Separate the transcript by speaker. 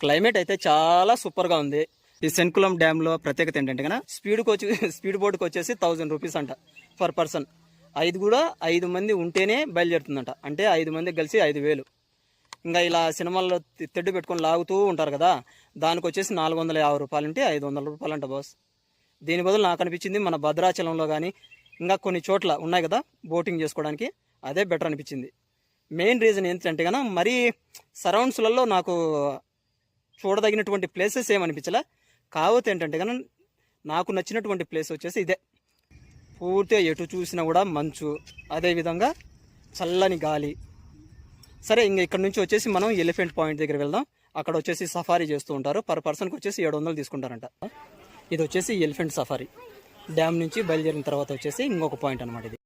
Speaker 1: Climate అయితే చాలా సూపర్గా ఉంది. ఈ శంకులం డ్యామ్లో ప్రత్యేకత ఏంటంటే కన్నా స్పీడ్ బోట్కి వచ్చేసి 1000 రూపీస్ అంట పర్ పర్సన్. 5 మంది ఉంటేనే బయలుదేరుతుందంట. అంటే 5 మందికి కలిసి 5000. ఇంకా ఇలా సినిమాల్లో తెడ్డు పెట్టుకొని లాగుతూ ఉంటారు కదా, దానికి వచ్చేసి 450 రూపాయలు అంటే 500 రూపాయలు అంట బాస్. దీని బదులు నాకు అనిపించింది మన భద్రాచలంలో కానీ ఇంకా కొన్ని చోట్ల ఉన్నాయి కదా బోటింగ్ చేసుకోవడానికి, అదే బెటర్ అనిపించింది. మెయిన్ రీజన్ ఏంటంటే కన్నా మరీ సరౌండ్స్లలో నాకు చూడదగినటువంటి ప్లేసెస్ ఏమనిపించలే. కాకపోతే ఏంటంటే కన్నా నాకు నచ్చినటువంటి ప్లేస్ వచ్చేసి ఇదే. పూర్తిగా ఎటు చూసినా కూడా మంచు, అదేవిధంగా చల్లని గాలి. సరే, ఇంకా ఇక్కడ నుంచి వచ్చేసి మనం ఎలిఫెంట్ పాయింట్ దగ్గర వెళ్దాం. అక్కడ వచ్చేసి సఫారీ చేస్తూ ఉంటారు. పర్ పర్సన్కి వచ్చేసి 700 తీసుకుంటారంట. ఇది వచ్చేసి ఎలిఫెంట్ సఫారీ. డ్యామ్ నుంచి బయలుదేరిన తర్వాత వచ్చేసి ఇంకొక పాయింట్ అనమాట ఇది.